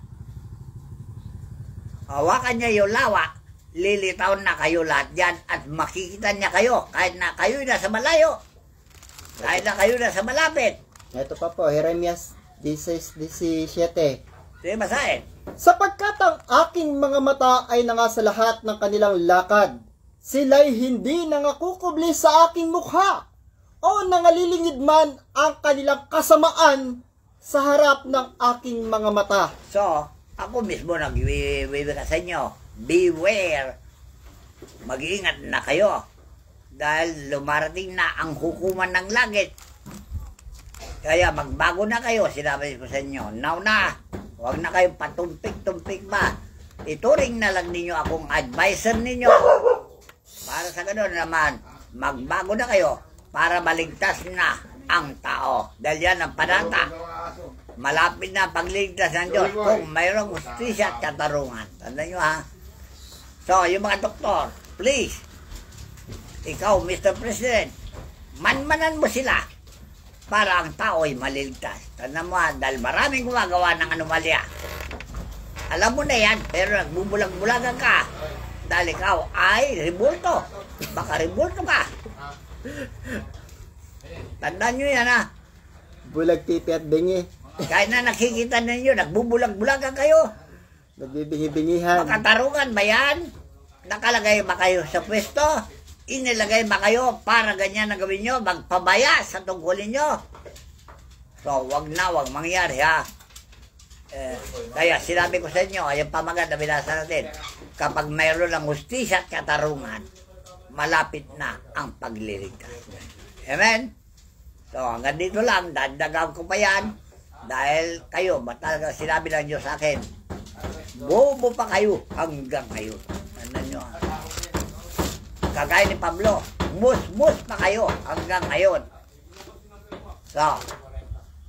Hawakan niya yung lawa, lilitaw na kayo lahat dyan at makikita niya kayo kahit na kayo nasa malayo. Kahit na kayo nasa malapit. Ito pa po, Jeremias 16:17. Sige, basahin. Sapagkat ang aking mga mata ay nangasa lahat ng kanilang lakad. Sila'y hindi nangakukubli sa aking mukha o nangalilingid man ang kanilang kasamaan sa harap ng aking mga mata. So, ako mismo nag-iwibig sa inyo. Beware. Mag-iingat na kayo. Dahil lumarating na ang hukuman ng langit. Kaya magbago na kayo, sinabi ko sa inyo. Now na, huwag na kayong patumpik-tumpik ba. Ituring na lang ninyo akong advisor ninyo. Para sa ganoon naman, magbago na kayo para maligtas na ang tao. Dahil yan ang panata. Malapit na pagliligtas ng Diyos kung mayroong justisya at katarungan. Tandaan nyo So, yung mga doktor, please, ikaw, Mr. President, manmanan mo sila para ang tao ay maliligtas. Tandaan mo dahil maraming gumagawa ng anomalya. Alam mo na yan, pero nagbubulag-bulagan ka. Dahil ikaw ay rebulto. Baka rebulto ka. Tandaan nyo yan Bulag, pipi at bingi. Kahit na nakikita ninyo, nagbubulag-bulagan kayo. Nagbibingi-bingihan. Makatarungan ba yan? Nakalagay ba kayo sa pwesto? Inilagay ba kayo para ganyan na gawin nyo? Magpabaya sa tungkulin nyo? So, wag mangyari kaya sinabi ko sa inyo, ayun pamagat na binasa natin, kapag mayroon ng hustisya at katarungan, malapit na ang pagliligtas. Amen? So, hanggang dito lang, dagdagan ko pa yan, dahil kayo, talaga sinabi ng Diyos sa akin, bobo pa kayo hanggang ngayon. Ano nyo? Kagaya ni Pablo, mus-mus pa kayo hanggang ngayon. So,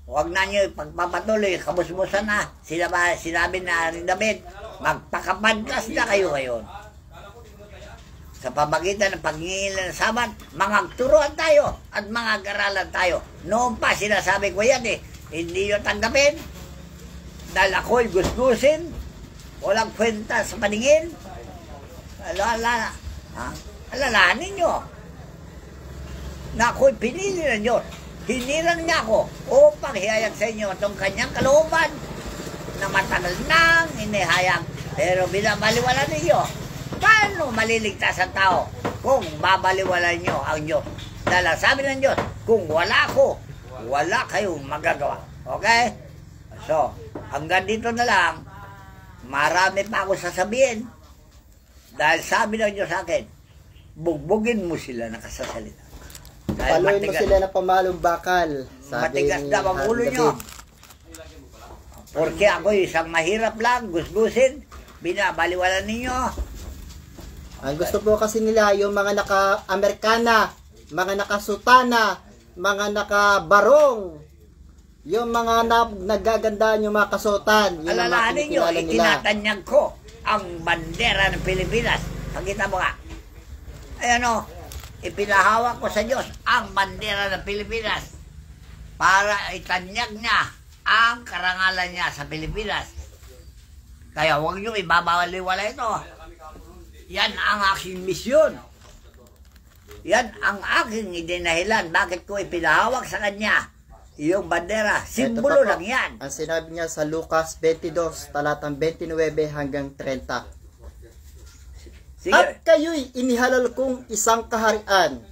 huwag na nyo pagpapatuloy, kabusmusan na. Sinabi na rin David, magpakapantas na kayo ngayon. Sa pamagitan ng pagngingil ng sabat, mga turuan tayo at mga garalan tayo. Noon pa sinasabi ko yan hindi nyo tanggapin. Dahil ako'y gusgusin, walang kwenta sa paningin. Alalahanin nyo na ako'y pinili ng Diyos hinirang niya ako upang hihayag sa inyo itong kanyang kalooban na matagal nang inihayag. Pero binabaliwala ninyo. Paano maliligtas ang tao kung babaliwala nyo ang Diyos? Dahil sabi ng Diyos, kung wala ako, wala kayong magagawa. Okay? So, hanggang dito na lang, marami pa ako sasabihin. Dahil sabi ng Diyos sa akin, bugbugin mo sila nakasasalita. Dahil Paluin mo sila ng pamalong bakal. matigas ni daw ang ulo David. nyo. Porque ako isang mahirap lang, gusgusin, binabaliwala ninyo. Ang gusto po kasi nila, yung mga naka-Amerikana, mga nakasutana, mga nakabarong, yung mga nagagandaan yung mga kasuotan, yun ang mga Alalahanin nyo, kinikilala nila. itinatanyag ko ang bandera ng Pilipinas. Pakita mo nga. Ayan o, ipinahawak ko sa Diyos ang bandera ng Pilipinas para itanyag niya ang karangalan niya sa Pilipinas. Kaya huwag nyo ibabaliwala ito. Yan ang aking misyon. Yan ang aking idinahilan. Bakit ko ipinahawak sa kanya yung bandera? Simbolo Ito pa po, lang yan. ang sinabi niya sa Lucas 22, talatang 29 hanggang 30. Sige. At kayo'y inihalal kong isang kaharian,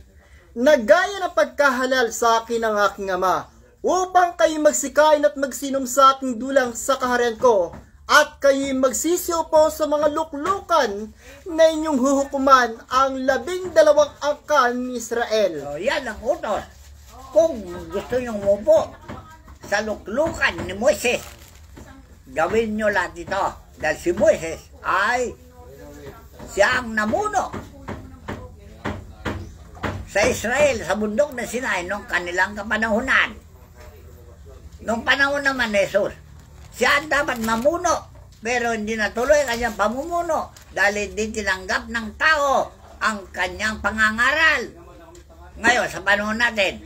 na gaya ng pagkahalal sa akin ng aking ama, upang kayo magsikain at magsinom sa aking dulang sa kaharian ko, at kayo'y magsisiupo sa mga luklukan na inyong huhukuman ang 12 angkan ni Israel. So, yan ang utos. Kung gusto nyo umupo sa luklukan ni Moises, gawin nyo lahat ito. Dahil si Moises ay siyang namuno sa Israel, sa bundok na Sinai, nung kanilang kapanahunan. Nung panahon naman ni Jesus, siya ang dapat mamuno, pero hindi natuloy ang kanyang pamumuno dahil hindi tinanggap ng tao ang kanyang pangangaral. Ngayon, sa panahon natin,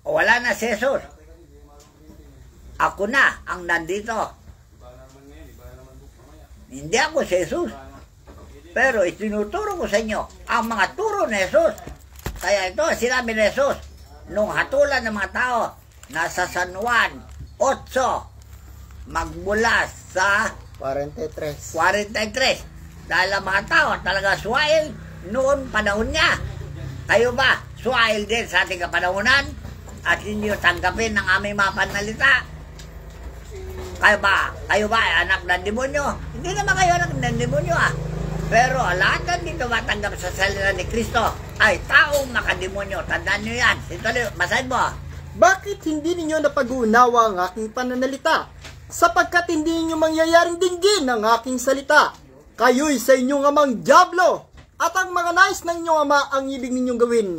wala na si Jesus. Ako na ang nandito. Hindi ako si Jesus. Pero itinuturo ko sa inyo ang mga turo ni Jesus. Kaya ito, sinabi ni Jesus, nung hatulan ng mga tao, nasa San Juan 8, magmula sa 43. 43. Dahil ang mga tao talaga suwail noon panahon niya. Kayo ba, suwail din sa ating kapanahunan at hindi nyo tanggapin ng aming mga panalita? Kayo ba ay anak ng demonyo? Hindi naman kayo anak ng demonyo Pero lahat ng dito matanggap sa salita ni Kristo ay taong makademonyo. Tandaan nyo yan. Ito, basahin mo. Bakit hindi ninyo napag-uunawa ang aking pananalita? Sapagkat hindi ninyo mangyayaring dinggin ang aking salita. Kayo'y sa inyong amang dyablo, at ang mga nais ng inyong ama ang ibig ninyong gawin.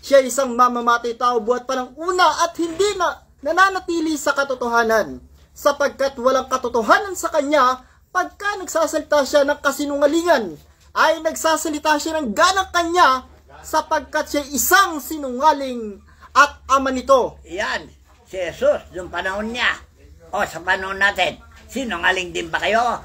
Siya isang mamamatay tao buhat pa ng una at hindi na nananatili sa katotohanan, sapagkat walang katotohanan sa kanya. Pagka nagsasalita siya ng kasinungalingan, ay nagsasalita siya ng ganang kanya, sapagkat siya isang sinungaling at ama nito. Yan, si Jesus, yung panahon niya. O sa panahon natin, sinungaling din ba kayo?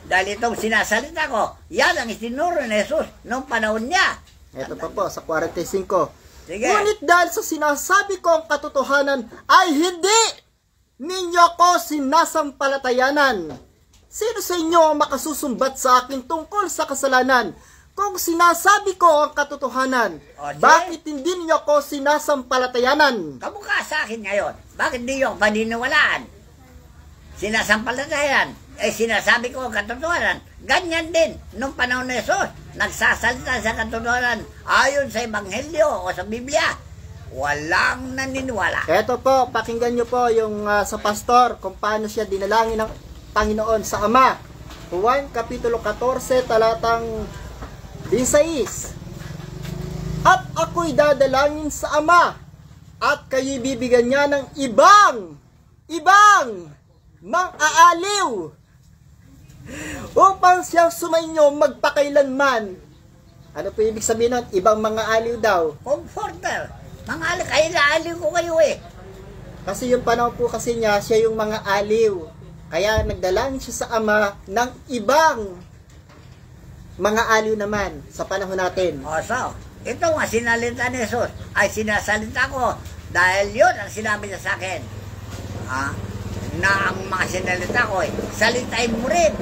Dahil itong sinasalita ko, yan ang itinuro ni Jesus nung panahon niya. Ito pa po sa 45. Sige. Ngunit dahil sa sinasabi ko ang katotohanan, ay hindi ninyo ko sinasampalatayanan. Sino sa inyo ang makasusumbat sa akin tungkol sa kasalanan? Kung sinasabi ko ang katotohanan, bakit hindi ninyo ko sinasampalatayanan? Kamukha sa akin ngayon, bakit di yung paniniwalaan? Sinasampalatayan. Sinasabi ko ang katotohanan. Ganyan din, nung panahon ni Jesus, nagsasalita sa katotohanan ayon sa Ebanghelyo o sa Biblia. Walang naniniwala. Eto po, pakinggan nyo po yung sa pastor kung paano siya dinalangin ng Panginoon sa Ama. Juan Kapitulo 14, talatang 16. At ako'y dadalangin sa Ama, at kayo'y bibigyan niya ng ibang mang-aaliw, upang siyang sumainyo magpakailanman. Ano po ibig sabihin nun? Ibang mga aliw daw. Comforter. Mga alik, ay naaliw ko kayo Kasi yung panahon po kasi niya, siya yung mga aliw. Kaya nagdalangin siya sa Ama ng ibang mga aliw naman sa panahon natin. O so, ito nga sinalita ni Jesus ay sinasalita ko dahil yun ang sinabi niya sa akin. Na ang mga sinalita ko salitain mo rin.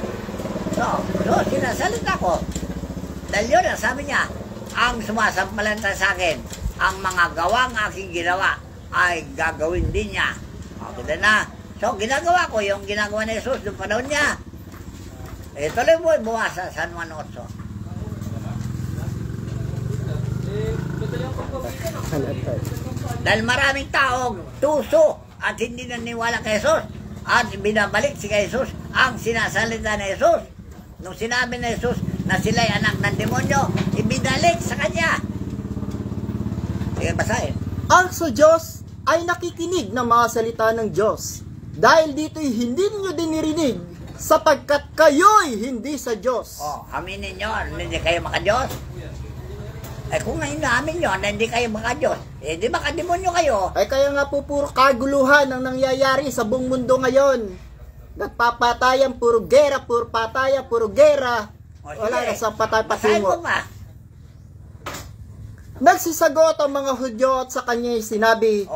So sinasalita ko. Dahil yun ang sabi niya, ang sumasampalanta sa akin, ang mga gawang aking ginawa ay gagawin din niya. Okay na. So ginagawa ko yung ginagawa ni Jesus noong panahon niya. Tuloy mo bukas sa San Juan 8. Dahil maraming tao tuso at hindi naniwala kay Jesus at binabalik si Jesus ang sinasalita ni Jesus. Nung sinabi ni Jesus na sila'y anak ng demonyo, ibinalik sa kanya. Sige, basahin. Ang sa Diyos ay nakikinig ng mga salita ng Diyos. Dahil dito'y hindi ninyo dinirinig sapagkat kayo'y hindi sa Diyos. Aminin nyo, hindi kayo maka-Diyos. Kung ngayon namin nyo na hindi kayo maka-Diyos, di maka-demonyo kayo. Kaya nga po puro kaguluhan ang nangyayari sa buong mundo ngayon. Nagpapatayan, puro gera, puro patayan, puro gera. Wala na sa patay-patungo. Nagsisagot ang mga Hudyo at sa kanya sinabi.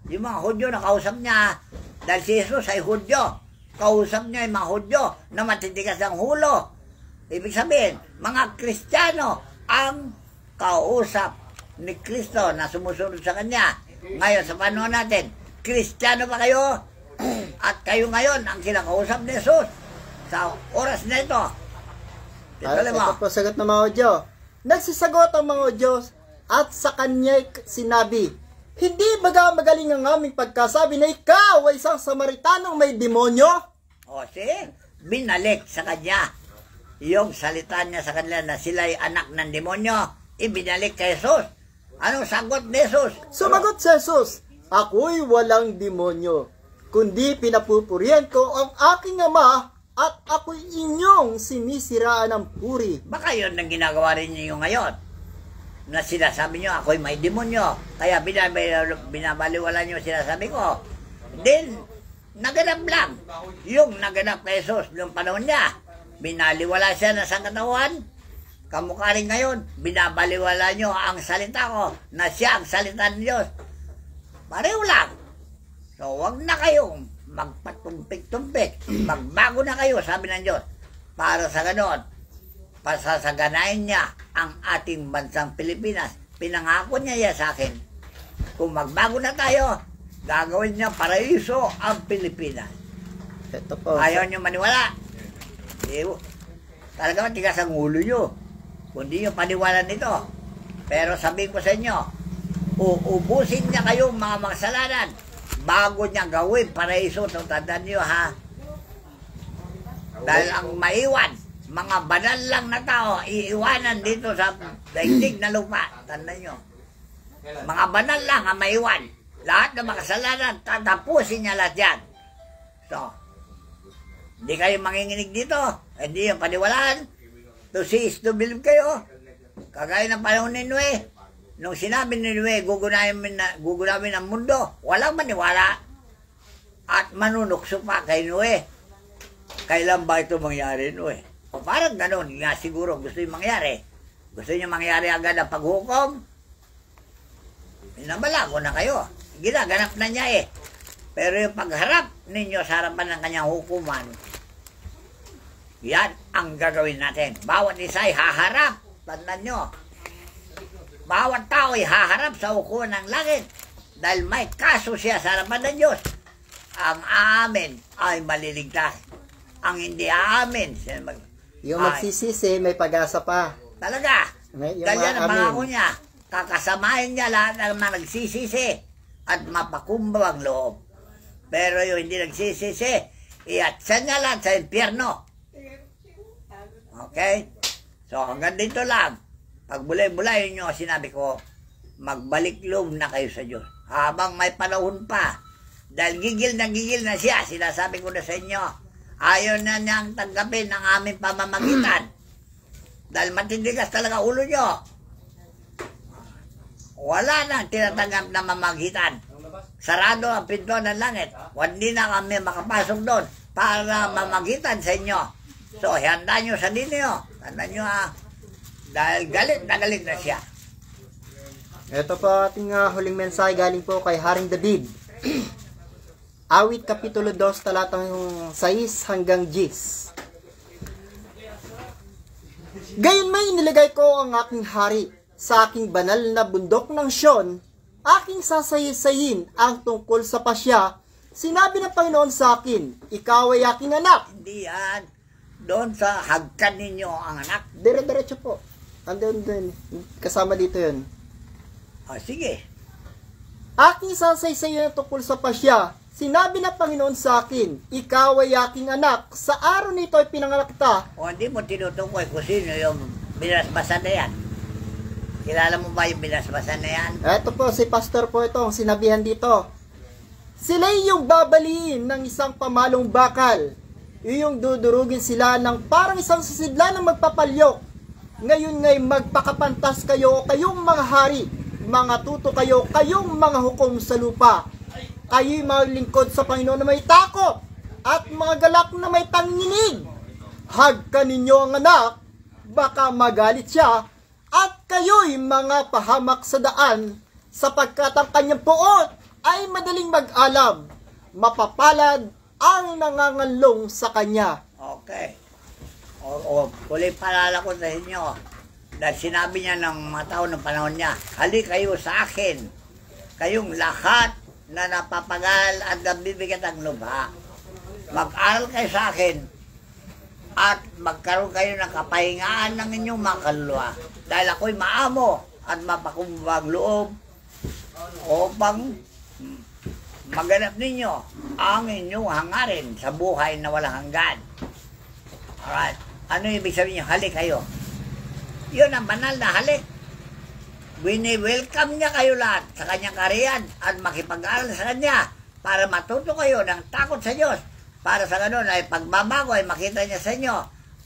Yung mga Hudyo na kausap niya, dahil si Jesus ay Hudyo, kausap niya yung mga Hudyo na matitigas ang hulo. Ibig sabihin, mga Kristiyano ang kausap ni Kristo na sumusunod sa kanya. Ngayon, sa panahon natin, Kristiyano ba kayo? At kayo ngayon ang kinakausap ni Jesus sa oras na ito. Ito po sagot ng mga Hudyo. Nagsisagot ang mga Hudyo at sa kanya sinabi, hindi baga magaling ang aming pagkasabi na ikaw ay isang Samaritanong may demonyo? Binalik sa kanya yung salita niya sa kanila na sila'y anak ng demonyo. Ibinalik kay Jesus. Anong sagot ni Jesus? Sumagot si Jesus, ako'y walang demonyo, kundi pinapupurihan ko ang aking ama at ako'y inyong sinisiraan ng puri. Baka yun ang ginagawa rin niyo ngayon. Na sinasabi nyo, ako'y may demonyo. Kaya binabaliwala nyo sinasabi ko. Then, naganap lang. Yung naganap kay Jesus, yung panahon niya, binaliwala siya na sa katawan. Kamukha rin ngayon, binabaliwala nyo ang salita ko na siya ang salita ng Diyos. Pareho lang. So, wag na kayong magpatumpik-tumpik. Magbago na kayo, sabi ng Diyos. Para sa ganon, pasasaganayin niya ang ating bansang Pilipinas. Pinangako niya yan sa akin. Kung magbago na tayo, gagawin niya paraiso ang Pilipinas. Ito po. Ayaw niyo maniwala. Talaga matigas ang ulo niyo. Kundi yung paniwala nito. Pero sabihin ko sa inyo, uubusin niya kayo mga makasalanan bago niya gawin paraiso. Tandaan niyo ha. Dahil ang maiwan, mga banal lang na tao, iiwanan dito sa daigdig na lupa. Tandaan niyo. Mga banal lang ang maiwan. Lahat ng makasalanan, tatapusin niya lahat yan. So, hindi kayo manginginig dito. Hindi yung paniwalaan. To see is to believe kayo. Kagaya ng panahon ni Noe. Nung sinabi ni Noe, gugunamin ang mundo, walang maniwala. At manunukso pa kay Noe. Kailan ba ito mangyari, Noe? O parang ganun, nga siguro gusto yung mangyari. Gusto nyo mangyari agad ang paghukom? Pinabalago na kayo. Ginaganap na niya Pero yung pagharap ninyo sa harapan ng kanyang hukuman, yan ang gagawin natin. Bawat isa ay haharap. Tandaan nyo. Bawat tao ay haharap sa hukuman ng langit. Dahil may kaso siya sa harapan ng Diyos. Ang aamin ay maliligtas. Ang hindi aamin, yung magsisisi, may pag-asa pa. Talaga. Dahil yan ang pangako niya. Kakasamahin niya lahat ng mga nagsisisi at mapakumbang ang loob. Pero yung hindi nagsisisi, iatsan niya lang sa impyerno. Okay? So, hanggang dito lang. Pag bulay-bulay nyo, sinabi ko, magbalik loob na kayo sa Diyos. Habang may panahon pa. Dahil gigil na siya, sinasabi ko na sa inyo, ayaw na niyang tanggapin ang aming pamamagitan. Dahil matindigas talaga ulo nyo. Wala nang tinatanggap na mamagitan. Sarado ang pinto ng langit. Hindi na kami makapasok doon para mamagitan sa inyo. So, handa nyo sa ninyo. Tandaan nyo dahil galit na siya. Ito po ating huling mensahe galing po kay Haring David. Awit Kapitulo 2, talatang 6 hanggang 10. Gayon may inilagay ko ang aking hari sa aking banal na bundok ng Sion, aking sasayisayin ang tungkol sa pasya. Sinabi ng Panginoon sa akin, ikaw ay aking anak. Hindi yan. Doon sa hagkan ninyo ang anak. Dire-diretso po. Andun din. Kasama dito yun. Sige. Aking sasayisayin ang tungkol sa pasya. Sinabi ng Panginoon sa akin, ikaw ay aking anak. Sa araw nito ay pinanganak kita. O hindi mo tinutukoy kung sino yung binasbasan na yan. Kilala mo ba yung binasbasan na yan? Eto po, si pastor po ito, ang sinabihan dito. Sila yung babaliin ng isang pamalong bakal. Iyong dudurugin sila ng parang isang sisidla ng magpapalyok. Ngayon ngay magpakapantas kayo o kayong mga hari. Mga tuto kayo, kayong mga hukom sa lupa. Kayo'y mga lingkod sa Panginoon na may takot at mga galak na may tanginig. Hagka ninyo ang anak, baka magalit siya, at kayo'y mga pahamak sa daan, sapagkat ang kanyang puot ay madaling mag-alam. Mapapalad ang nangangalong sa kanya. Okay. Ulit palala ko sa inyo. Dahil sinabi niya ng mga tao ng panahon niya, hali kayo sa akin, kayong lahat na napapagal at nabibigat ang lubha. Mag-aral kayo sa akin at magkaroon kayo ng kapahingaan ng inyong mga kaluluwa. Dahil ako'y maamo at mapakumbang loob upang maganap ninyo ang inyong hangarin sa buhay na walang hanggan. Alright. Ano ibig sabihin niyo? Halik kayo. Yun ang banal na halik. Wini-welcome niya kayo lahat sa kanyang kariyan at makipag-aral sa kanya para matuto kayo ng takot sa Diyos. Para sa ganun ay pagbabago ay makita niya sa inyo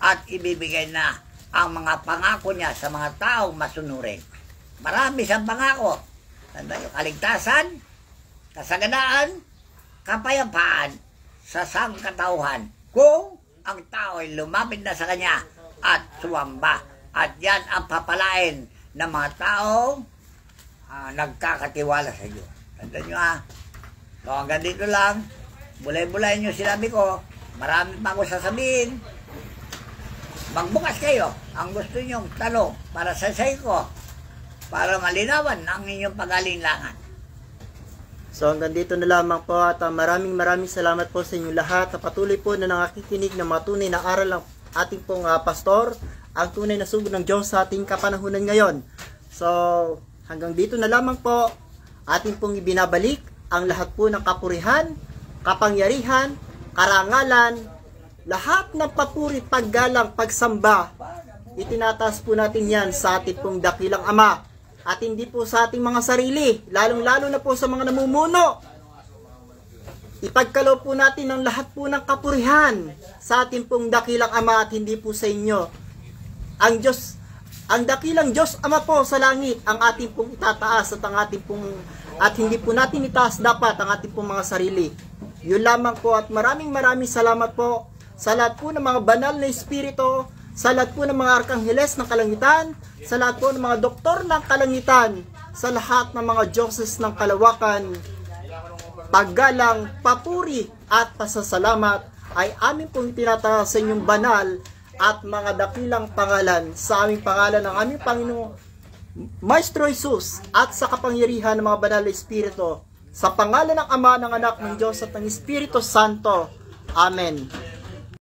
at ibibigay na ang mga pangako niya sa mga taong masunurin. Marami siyang pangako. Tanda yung kaligtasan, kasaganaan, kapayapaan sa sangkatauhan kung ang tao ay lumapit na sa kanya at sumamba. At yan ang papalain ng mga taong nagkakatiwala sa Diyos. Tandaan nyo So hanggang dito lang. Bulay-bulay nyo sinabi ko. Marami pa ako sasabihin. Magbukas kayo ang gusto nyong tanong para sa ko para malinawan ang inyong pag-alinlangan. So hanggang dito na lamang po at maraming salamat po sa inyo lahat. Patuloy po na nangakikinig ng mga tunay na aral ng ating pong pastor, ang tunay na sugod ng Diyos sa ating kapanahunan ngayon. So hanggang dito na lamang po, ating pong ibinabalik ang lahat po ng kapurihan, kapangyarihan, karangalan, lahat ng papuri, paggalang, pagsamba. Itinataas po natin yan sa ating pong dakilang Ama. At hindi po sa ating mga sarili, lalong-lalo na po sa mga namumuno. Ipagkaloob po natin ang lahat po ng kapurihan sa ating pong dakilang Ama at hindi po sa inyo. Ang Diyos, ang dakilang Diyos Ama po sa langit, ang ating pong itataas at ang ating pong, at hindi po natin itaas dapat ang ating pong mga sarili. Yun lamang po at maraming salamat po sa lahat po ng mga banal na espiritu, sa lahat po ng mga arkangheles ng kalangitan, sa lahat po ng mga doktor ng kalangitan, sa lahat ng mga Diyoses ng kalawakan, paggalang, papuri at pasasalamat ay amin pong tinataas sa inyong banal at mga dakilang pangalan sa aming pangalan ng aming Panginoon Maestro Jesus at sa kapangyarihan ng mga banal na espiritu, sa pangalan ng Ama, ng Anak, ng Diyos at ng Espiritu Santo. Amen.